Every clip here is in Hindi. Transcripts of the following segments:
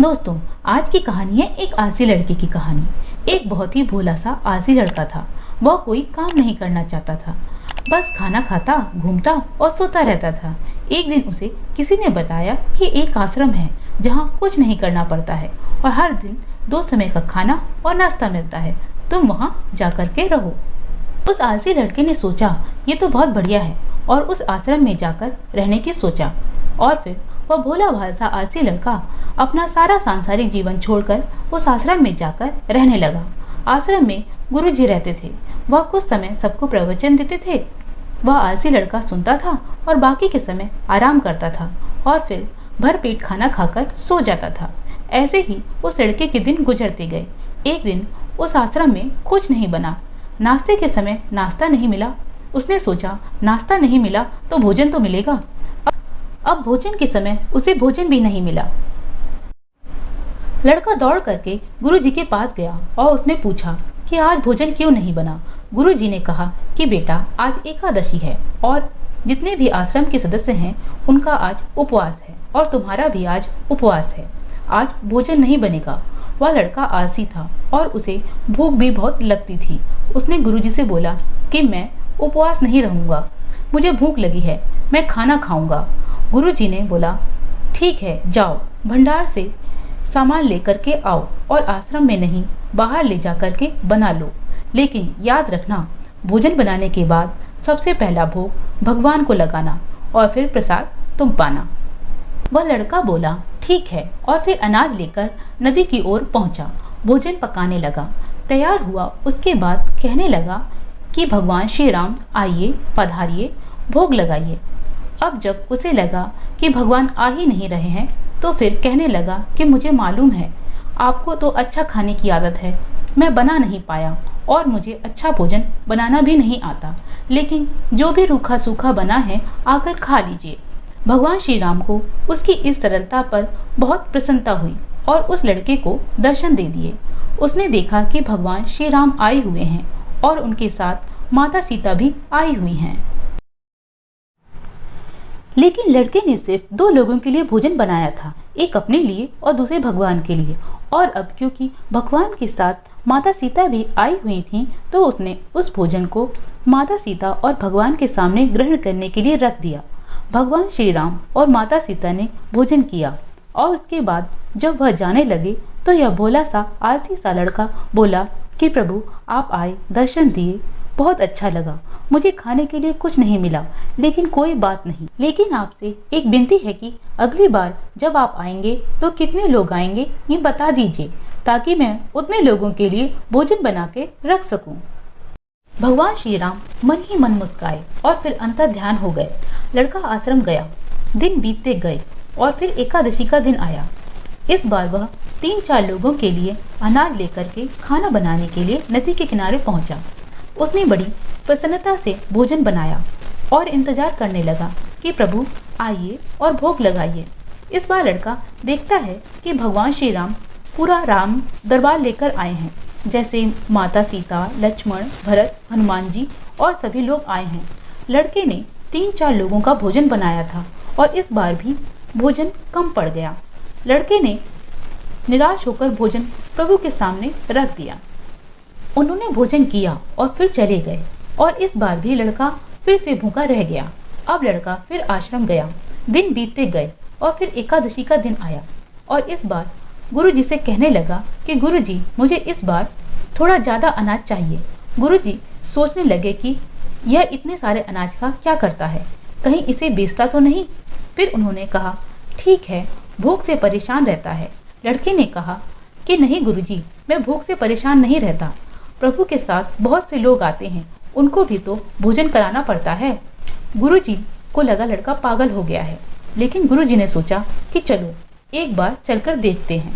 दोस्तों, आज की कहानी है एक आलसी लड़के की कहानी। एक बहुत ही भोला सा आलसी लड़का था। वह कोई काम नहीं करना चाहता था, बस खाना खाता, घूमता और सोता रहता था। एक दिन उसे किसी ने बताया कि एक आश्रम है जहाँ कुछ नहीं करना पड़ता है और हर दिन 2 समय का खाना और नाश्ता मिलता है। तुम वहाँ जाकर के रहो। उस आलसी लड़के ने सोचा, ये तो बहुत बढ़िया है, और उस आश्रम में जाकर रहने की सोचा। और फिर वह भोला भाला आलसी लड़का अपना सारा सांसारिक जीवन छोड़कर उस आश्रम में जाकर रहने लगा। आश्रम में गुरुजी रहते थे। वह कुछ समय सबको प्रवचन देते थे। वह आलसी लड़का सुनता था और बाकी के समय आराम करता था और फिर भरपेट खाना खाकर सो जाता था। ऐसे ही उस लड़के के दिन गुजरते गए। एक दिन उस आश्रम में कुछ नहीं बना। नाश्ते के समय नाश्ता नहीं मिला। उसने सोचा, नाश्ता नहीं मिला तो भोजन तो मिलेगा। अब भोजन के समय उसे भोजन भी नहीं मिला। लड़का दौड़ करके गुरुजी के पास गया और उसने पूछा कि आज भोजन क्यों नहीं बना। गुरुजी ने कहा कि बेटा, आज एकादशी है और जितने भी आश्रम के सदस्य हैं उनका आज उपवास है और तुम्हारा भी आज उपवास है। आज भोजन नहीं बनेगा। वह लड़का आलसी था और उसे भूख भी बहुत लगती थी। उसने गुरुजी से बोला कि मैं उपवास नहीं रहूँगा, मुझे भूख लगी है, मैं खाना खाऊंगा। गुरुजी ने बोला, ठीक है, जाओ भंडार से सामान लेकर के आओ और आश्रम में नहीं, बाहर ले जा कर के बना लो। लेकिन याद रखना, भोजन बनाने के बाद सबसे पहला भोग भगवान को लगाना और फिर प्रसाद तुम पाना। वह लड़का बोला, ठीक है, और फिर अनाज लेकर नदी की ओर पहुंचा। भोजन पकाने लगा। तैयार हुआ उसके बाद कहने लगा कि भगवान श्री राम आइए, पधारिए, भोग लगाइए। अब जब उसे लगा कि भगवान आ ही नहीं रहे हैं तो फिर कहने लगा कि मुझे मालूम है आपको तो अच्छा खाने की आदत है, मैं बना नहीं पाया और मुझे अच्छा भोजन बनाना भी नहीं आता, लेकिन जो भी रूखा सूखा बना है आकर खा लीजिए। भगवान श्री राम को उसकी इस सरलता पर बहुत प्रसन्नता हुई और उस लड़के को दर्शन दे दिए। उसने देखा कि भगवान श्री राम आए हुए हैं और उनके साथ माता सीता भी आई हुई हैं। लेकिन लड़के ने सिर्फ 2 लोगों के लिए भोजन बनाया था, एक अपने लिए और दूसरे भगवान के लिए। और अब क्योंकि भगवान के साथ माता सीता भी आई हुई थीं, तो उसने उस भोजन को माता सीता और भगवान के सामने ग्रहण करने के लिए रख दिया। भगवान श्री राम और माता सीता ने भोजन किया और उसके बाद जब वह जाने लगे तो यह भोला सा आलसी सा लड़का बोला कि प्रभु, आप आए, दर्शन दिए, बहुत अच्छा लगा। मुझे खाने के लिए कुछ नहीं मिला, लेकिन कोई बात नहीं। लेकिन आपसे एक विनती है कि अगली बार जब आप आएंगे तो कितने लोग आएंगे ये बता दीजिए, ताकि मैं उतने लोगों के लिए भोजन बना के रख सकूं। भगवान श्री राम मन ही मन मुस्काए और फिर अंतर ध्यान हो गए। लड़का आश्रम गया। दिन बीतते गए और फिर एकादशी का दिन आया। इस बार वह 3-4 लोगों के लिए अनाज लेकर के खाना बनाने के लिए नदी के किनारे पहुंचा। उसने बड़ी प्रसन्नता से भोजन बनाया और इंतजार करने लगा कि प्रभु आइए और भोग लगाइए। इस बार लड़का देखता है कि भगवान श्री राम पूरा राम दरबार लेकर आए हैं, जैसे माता सीता, लक्ष्मण, भरत, हनुमान जी और सभी लोग आए हैं। लड़के ने 3-4 लोगों का भोजन बनाया था और इस बार भी भोजन कम पड़ गया। लड़के ने निराश होकर भोजन प्रभु के सामने रख दिया। उन्होंने भोजन किया और फिर चले गए और इस बार भी लड़का फिर से भूखा रह गया। अब लड़का फिर आश्रम गया। दिन बीतते गए और फिर एकादशी का दिन आया और इस बार गुरुजी से कहने लगा कि गुरुजी, मुझे इस बार थोड़ा ज़्यादा अनाज चाहिए। गुरुजी सोचने लगे कि यह इतने सारे अनाज का क्या करता है, कहीं इसे बेचता तो नहीं। फिर उन्होंने कहा, ठीक है, भूख से परेशान रहता है। लड़के ने कहा कि नहीं गुरुजी, मैं भूख से परेशान नहीं रहता। प्रभु के साथ बहुत से लोग आते हैं, उनको भी तो भोजन कराना पड़ता है। गुरुजी को लगा लड़का पागल हो गया है, लेकिन गुरुजी ने सोचा कि चलो एक बार चलकर देखते हैं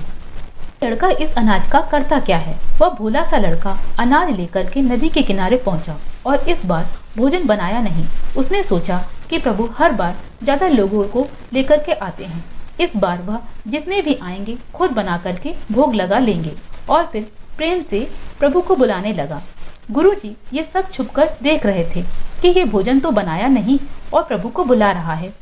लड़का इस अनाज का करता क्या है। वह भोला सा लड़का अनाज लेकर के नदी के किनारे पहुंचा और इस बार भोजन बनाया नहीं। उसने सोचा कि प्रभु हर बार ज्यादा लोगों को लेकर के आते हैं, इस बार वह जितने भी आएंगे खुद बना करके भोग लगा लेंगे। और फिर प्रेम से प्रभु को बुलाने लगा। गुरुजी ये सब छुपकर देख रहे थे कि ये भोजन तो बनाया नहीं और प्रभु को बुला रहा है,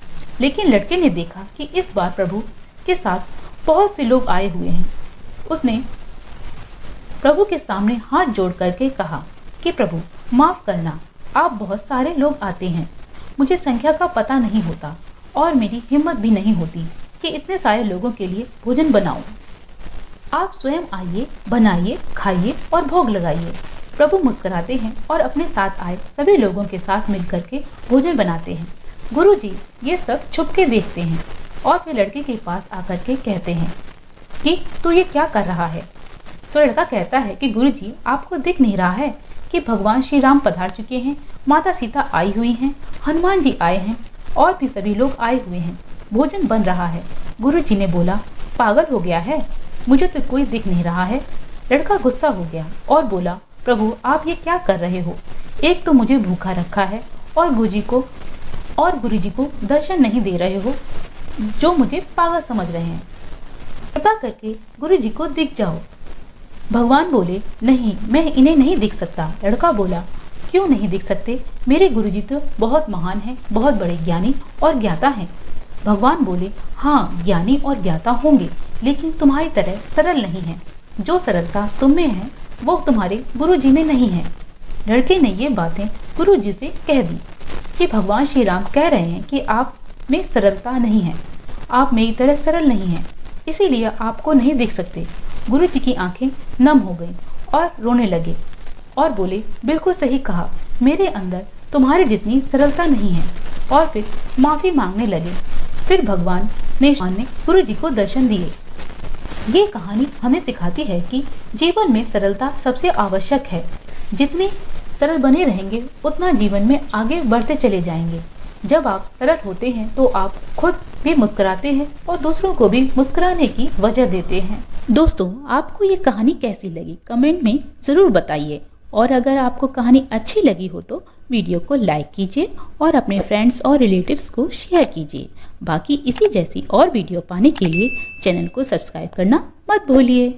लेकिन लड़के ने देखा कि इस बार प्रभु के साथ बहुत से लोग आए हुए हैं। उसने प्रभु के सामने हाथ जोड़ करके कहा कि प्रभु माफ करना, आप बहुत सारे लोग आते हैं, मुझे संख्या का पता नहीं होता और मेरी हिम्मत भी नहीं होती कि इतने सारे लोगों के लिए भोजन बनाऊं। आप स्वयं आइए, बनाइए, खाइए और भोग लगाइए। प्रभु मुस्कुराते हैं और अपने साथ आए सभी लोगों के साथ मिलकर के भोजन बनाते हैं। गुरुजी ये सब छुप के देखते हैं और फिर लड़के के पास आकर के कहते हैं कि तू ये क्या कर रहा है। तो लड़का कहता है कि गुरुजी आपको दिख नहीं रहा है कि भगवान श्री राम पधार चुके हैं, माता सीता आई हुई हैं, हनुमान जी आए हैं और भी सभी लोग आए हुए हैं, भोजन बन रहा है। गुरुजी ने बोला, पागल हो गया है, मुझे तो कोई दिख नहीं रहा है। लड़का गुस्सा हो गया और बोला, प्रभु आप ये क्या कर रहे हो, एक तो मुझे भूखा रखा है और गुरुजी को दर्शन नहीं दे रहे हो, जो मुझे पागल समझ रहे हैं। कृपा करके गुरुजी को दिख जाओ। भगवान बोले, नहीं मैं इन्हें नहीं दिख सकता। लड़का बोला, क्यों नहीं दिख सकते, मेरे गुरुजी तो बहुत महान हैं, बहुत बड़े ज्ञानी और ज्ञाता हैं। भगवान बोले, हाँ ज्ञानी और ज्ञाता होंगे, लेकिन तुम्हारी तरह सरल नहीं है। जो सरलता तुम में है वो तुम्हारे गुरुजी में नहीं है। लड़के ने ये बातें गुरुजी से कह दी कि भगवान श्री राम कह रहे हैं कि आप में सरलता नहीं है, आप मेरी तरह सरल नहीं हैं, इसीलिए आपको नहीं दिख सकते। गुरुजी की आंखें नम हो गईं और रोने लगे और बोले, बिल्कुल सही कहा, मेरे अंदर तुम्हारी जितनी सरलता नहीं है। और फिर माफी मांगने लगे। फिर भगवान ने गुरुजी को दर्शन दिए। ये कहानी हमें सिखाती है कि जीवन में सरलता सबसे आवश्यक है। जितने सरल बने रहेंगे उतना जीवन में आगे बढ़ते चले जाएंगे। जब आप सरल होते हैं तो आप खुद भी मुस्कुराते हैं और दूसरों को भी मुस्कुराने की वजह देते हैं। दोस्तों आपको ये कहानी कैसी लगी कमेंट में ज़रूर बताइए, और अगर आपको कहानी अच्छी लगी हो तो वीडियो को लाइक कीजिए और अपने फ्रेंड्स और रिलेटिव्स को शेयर कीजिए। बाकी इसी जैसी और वीडियो पाने के लिए चैनल को सब्सक्राइब करना मत भूलिए।